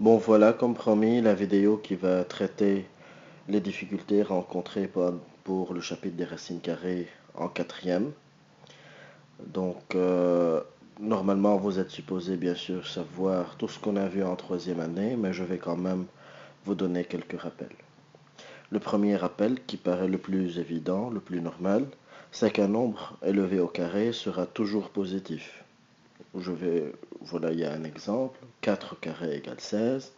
Bon voilà, comme promis, la vidéo qui va traiter les difficultés rencontrées pour le chapitre des racines carrées en quatrième. Donc, normalement, vous êtes supposé bien sûr savoir tout ce qu'on a vu en troisième année, mais je vais quand même vous donner quelques rappels. Le premier rappel, qui paraît le plus évident, le plus normal, c'est qu'un nombre élevé au carré sera toujours positif. Voilà, il y a un exemple, 4 carré égale 16.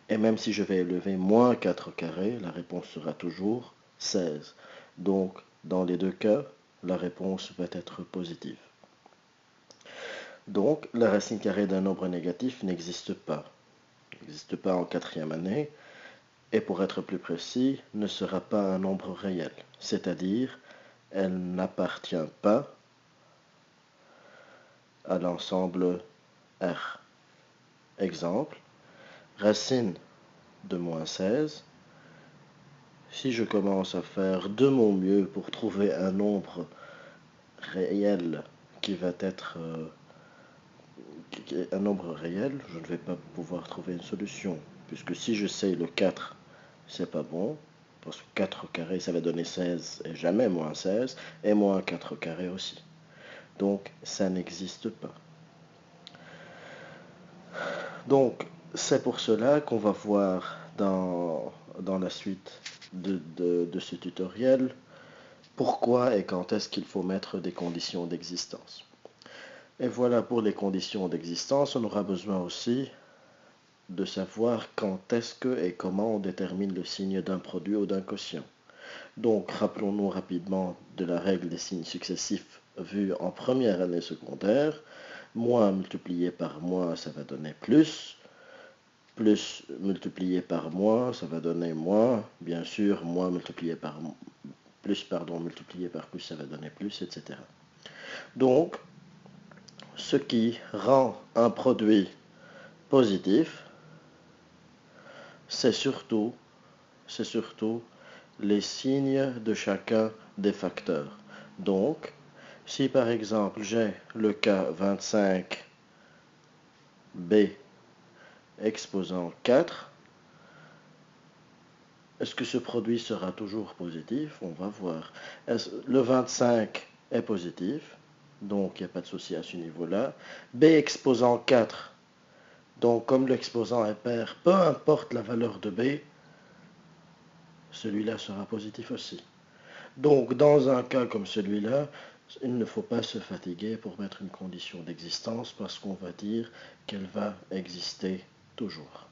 Et même si je vais élever moins 4 carrés, la réponse sera toujours 16. Donc, dans les deux cas, la réponse va être positive. Donc, la racine carrée d'un nombre négatif n'existe pas. N'existe pas en quatrième année. Et pour être plus précis, ne sera pas un nombre réel. C'est-à-dire, elle n'appartient pas à l'ensemble R. Exemple, racine de moins 16. Si je commence à faire de mon mieux pour trouver un nombre réel qui va être un nombre réel, je ne vais pas pouvoir trouver une solution. Puisque si j'essaye le 4, c'est pas bon. Parce que 4 carrés, ça va donner 16 et jamais moins 16. Et moins 4 carrés aussi. Donc, ça n'existe pas. Donc, c'est pour cela qu'on va voir dans la suite de ce tutoriel pourquoi et quand est-ce qu'il faut mettre des conditions d'existence. Et voilà pour les conditions d'existence, on aura besoin aussi de savoir quand est-ce que et comment on détermine le signe d'un produit ou d'un quotient. Donc, rappelons-nous rapidement de la règle des signes successifs vue en première année secondaire. Moins multiplié par moins, ça va donner plus. Plus multiplié par moins, ça va donner moins. Bien sûr, moins multiplié par plus, multiplié par plus, ça va donner plus, etc. Donc, ce qui rend un produit positif, c'est surtout les signes de chacun des facteurs. Donc, si par exemple j'ai le cas 25b exposant 4, est-ce que ce produit sera toujours positif? On va voir. Le 25 est positif, donc il n'y a pas de souci à ce niveau-là. B exposant 4, donc comme l'exposant est pair, peu importe la valeur de B, celui-là sera positif aussi. Donc dans un cas comme celui-là, il ne faut pas se fatiguer pour mettre une condition d'existence parce qu'on va dire qu'elle va exister toujours.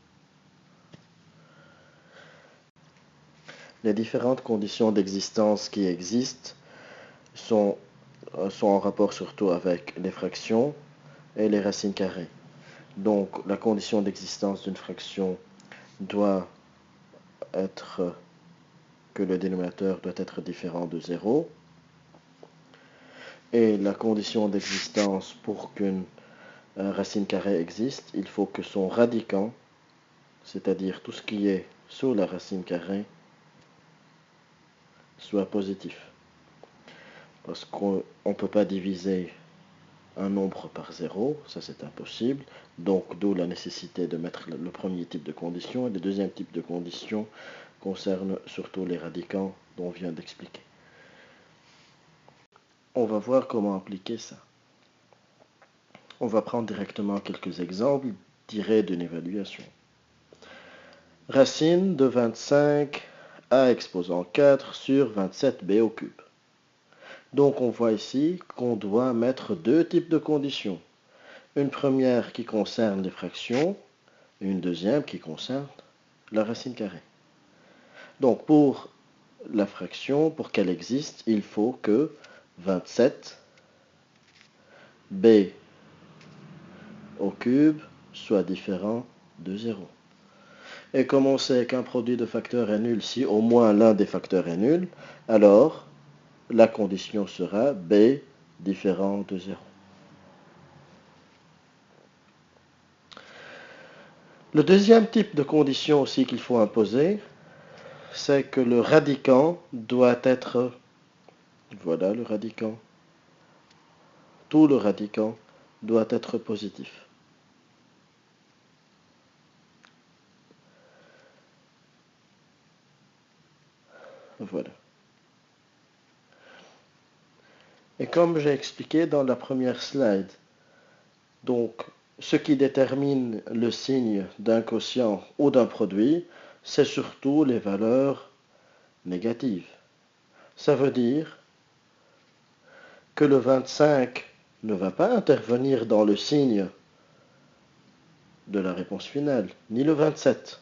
Les différentes conditions d'existence qui existent sont en rapport surtout avec les fractions et les racines carrées. Donc la condition d'existence d'une fraction doit être que le dénominateur doit être différent de 0. Et la condition d'existence pour qu'une racine carrée existe, il faut que son radicand, c'est-à-dire tout ce qui est sous la racine carrée, soit positif. Parce qu'on ne peut pas diviser un nombre par 0, ça c'est impossible. Donc d'où la nécessité de mettre le premier type de condition. Et le deuxième type de condition concerne surtout les radicants dont on vient d'expliquer. On va voir comment appliquer ça. On va prendre directement quelques exemples tirés d'une évaluation. Racine de 25 a exposant 4 sur 27b au cube. Donc on voit ici qu'on doit mettre deux types de conditions. Une première qui concerne les fractions et une deuxième qui concerne la racine carrée. Donc pour la fraction, pour qu'elle existe, il faut que 27b au cube soit différent de 0. Et comme on sait qu'un produit de facteurs est nul si au moins l'un des facteurs est nul, alors la condition sera b différent de 0. Le deuxième type de condition aussi qu'il faut imposer, c'est que le radicand doit être, voilà le radicand, tout le radicand doit être positif. Voilà. Et comme j'ai expliqué dans la première slide, donc ce qui détermine le signe d'un quotient ou d'un produit, c'est surtout les valeurs négatives. Ça veut dire que le 25 ne va pas intervenir dans le signe de la réponse finale, ni le 27.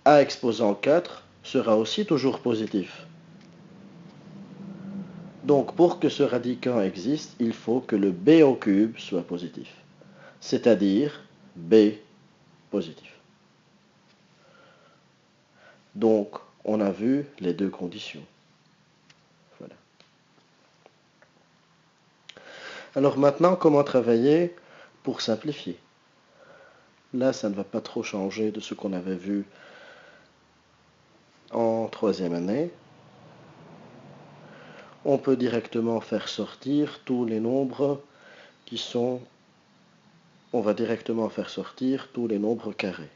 A exposant 4 sera aussi toujours positif. Donc pour que ce radicand existe, il faut que le b au cube soit positif, c'est-à-dire b positif. Donc on a vu les deux conditions. Voilà. Alors maintenant, comment travailler pour simplifier? Là, ça ne va pas trop changer de ce qu'on avait vu en troisième année. On peut directement faire sortir tous les nombres qui sont... On va directement faire sortir tous les nombres carrés.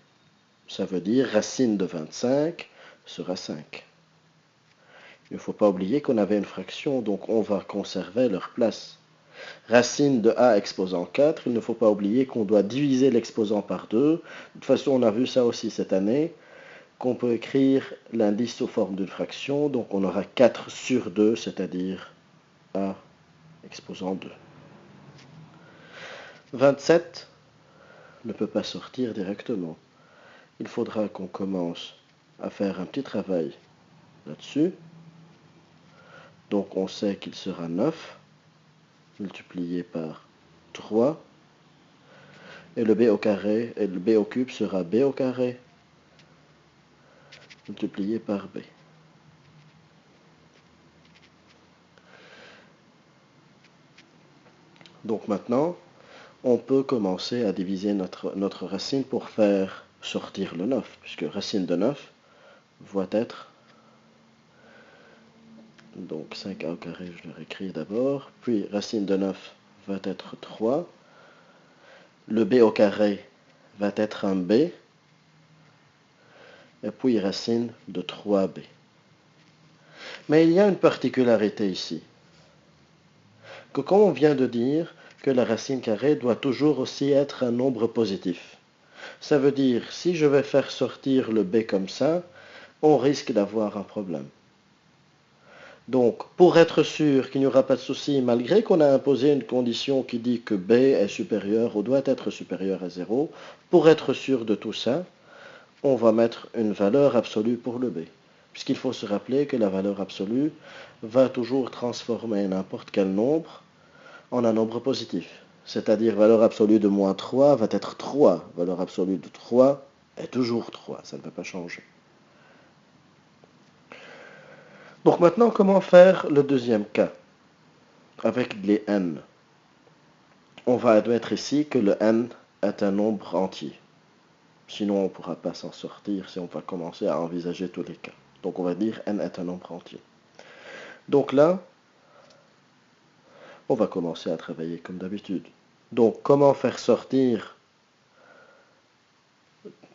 Ça veut dire racine de 25 sera 5. Il ne faut pas oublier qu'on avait une fraction, donc on va conserver leur place. Racine de a exposant 4, il ne faut pas oublier qu'on doit diviser l'exposant par 2. De toute façon, on a vu ça aussi cette année, qu'on peut écrire l'indice sous forme d'une fraction, donc on aura 4 sur 2, c'est-à-dire a exposant 2. 27 ne peut pas sortir directement. Il faudra qu'on commence à faire un petit travail là-dessus. Donc on sait qu'il sera 9 multiplié par 3. Et le b au carré, et le b au cube sera b au carré multiplié par b. Donc maintenant, on peut commencer à diviser notre racine pour faire sortir le 9, puisque racine de 9 va être, donc 5a au carré, je le réécris d'abord, puis racine de 9 va être 3, le b au carré va être un b, et puis racine de 3b. Mais il y a une particularité ici, que comme on vient de dire que la racine carrée doit toujours aussi être un nombre positif. Ça veut dire, si je vais faire sortir le b comme ça, on risque d'avoir un problème. Donc, pour être sûr qu'il n'y aura pas de souci, malgré qu'on a imposé une condition qui dit que b est supérieur ou doit être supérieur à 0, pour être sûr de tout ça, on va mettre une valeur absolue pour le b. Puisqu'il faut se rappeler que la valeur absolue va toujours transformer n'importe quel nombre en un nombre positif. C'est-à-dire valeur absolue de moins 3 va être 3. Valeur absolue de 3 est toujours 3. Ça ne va pas changer. Donc maintenant, comment faire le deuxième cas avec les n? On va admettre ici que le n est un nombre entier. Sinon, on ne pourra pas s'en sortir si on va commencer à envisager tous les cas. Donc on va dire n est un nombre entier. Donc là, on va commencer à travailler comme d'habitude. Donc comment faire sortir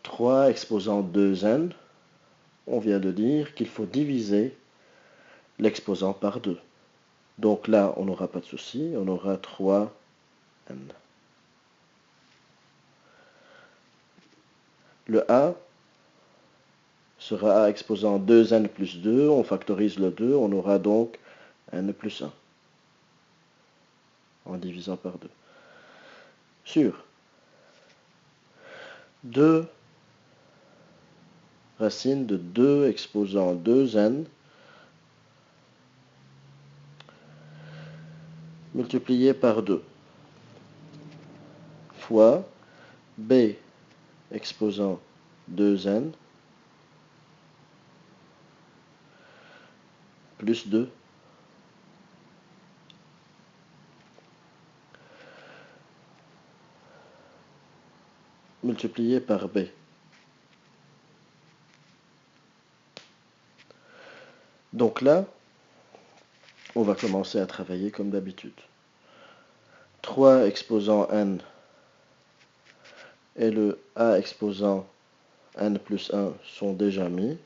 3 exposant 2n? On vient de dire qu'il faut diviser l'exposant par 2. Donc là, on n'aura pas de souci, on aura 3n. Le a sera a exposant 2n plus 2, on factorise le 2, on aura donc n plus 1 en divisant par 2. Sur 2 racines de 2 exposant 2n multiplié par 2 fois b exposant 2n plus 2 multiplié par b. Donc là, on va commencer à travailler comme d'habitude. 3 exposant n et le a exposant n plus 1 sont déjà mis.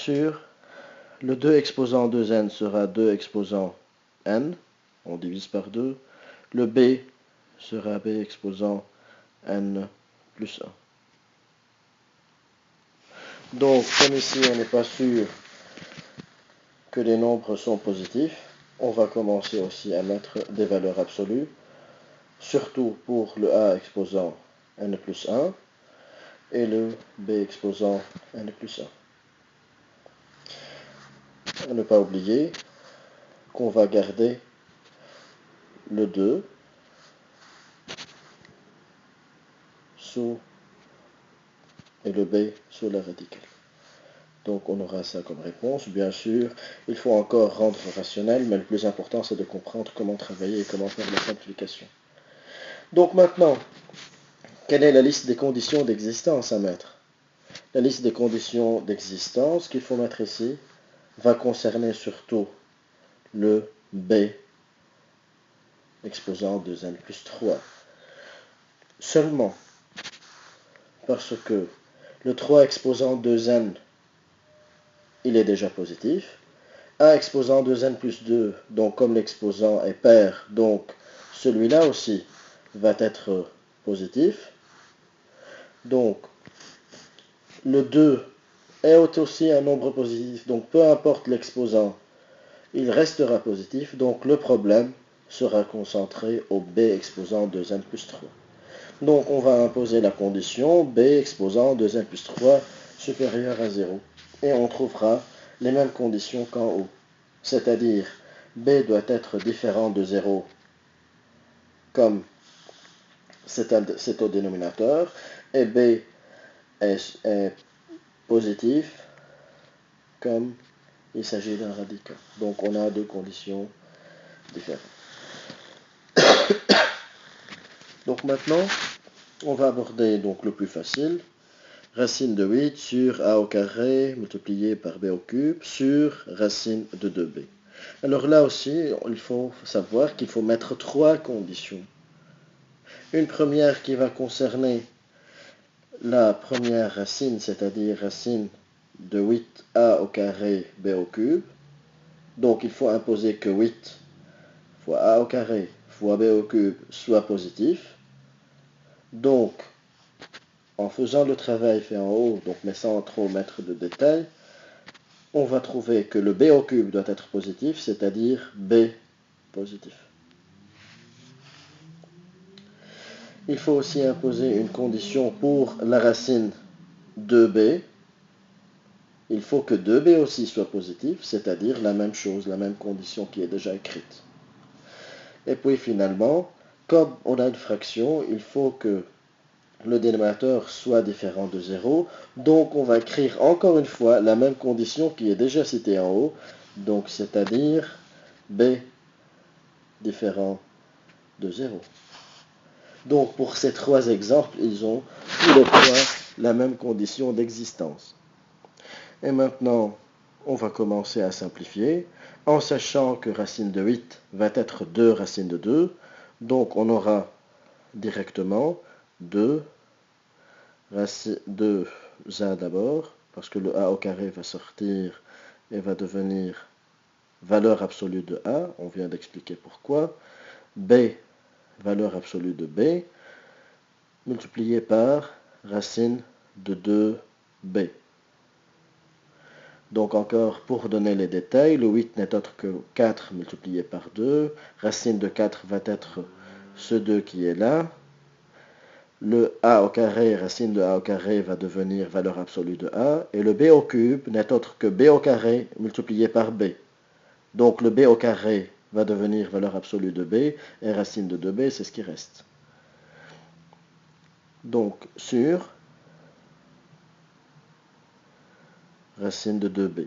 sur le 2 exposant 2n sera 2 exposant n, on divise par 2. Le b sera b exposant n plus 1. Donc, comme ici on n'est pas sûr que les nombres sont positifs, on va commencer aussi à mettre des valeurs absolues, surtout pour le a exposant n plus 1 et le b exposant n plus 1. À ne pas oublier qu'on va garder le 2 sous et le b sous la radicale. Donc on aura ça comme réponse. Bien sûr, il faut encore rendre rationnel, mais le plus important c'est de comprendre comment travailler et comment faire la simplification. Donc maintenant, quelle est la liste des conditions d'existence à mettre? La liste des conditions d'existence qu'il faut mettre ici va concerner surtout le b exposant 2n plus 3. Seulement parce que le 3 exposant 2n, il est déjà positif. A exposant 2n plus 2, donc comme l'exposant est pair, donc celui-là aussi va être positif. Donc le 2 est aussi un nombre positif, donc peu importe l'exposant, il restera positif. Donc le problème sera concentré au b exposant 2n plus 3. Donc on va imposer la condition b exposant 2n plus 3 supérieur à 0. Et on trouvera les mêmes conditions qu'en haut. C'est-à-dire b doit être différent de 0 comme c'est au dénominateur, et b est positif comme il s'agit d'un radical. Donc on a deux conditions différentes. Donc maintenant, on va aborder donc le plus facile. Racine de 8 sur a au carré multiplié par b au cube sur racine de 2b. Alors là aussi, il faut savoir qu'il faut mettre trois conditions. Une première qui va concerner la première racine, c'est-à-dire racine de 8a au carré b au cube. Donc il faut imposer que 8 fois a au carré fois b au cube soit positif. Donc, en faisant le travail fait en haut, donc mais sans trop mettre de détails, on va trouver que le b au cube doit être positif, c'est-à-dire b positif. Il faut aussi imposer une condition pour la racine 2b. Il faut que 2b aussi soit positif, c'est-à-dire la même chose, la même condition qui est déjà écrite. Et puis finalement, comme on a une fraction, il faut que le dénominateur soit différent de 0. Donc on va écrire encore une fois la même condition qui est déjà citée en haut. Donc c'est-à-dire b différent de 0. Donc pour ces trois exemples, ils ont tous les trois la même condition d'existence. Et maintenant, on va commencer à simplifier en sachant que racine de 8 va être 2 racines de 2. Donc on aura directement 2 a d'abord, parce que le a au carré va sortir et va devenir valeur absolue de a. On vient d'expliquer pourquoi. B, valeur absolue de b, multiplié par racine de 2b. Donc encore, pour donner les détails, le 8 n'est autre que 4 multiplié par 2. Racine de 4 va être ce 2 qui est là. Le a au carré, racine de a au carré, va devenir valeur absolue de a. Et le b au cube n'est autre que b au carré multiplié par b. Donc le b au carré va devenir valeur absolue de b. Et racine de 2b, c'est ce qui reste. Donc sur racine de 2b.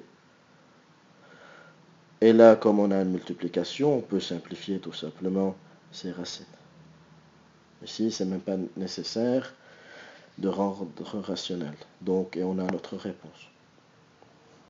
Et là, comme on a une multiplication, on peut simplifier tout simplement ces racines. Ici, ce n'est même pas nécessaire de rendre rationnel. Donc, et on a notre réponse.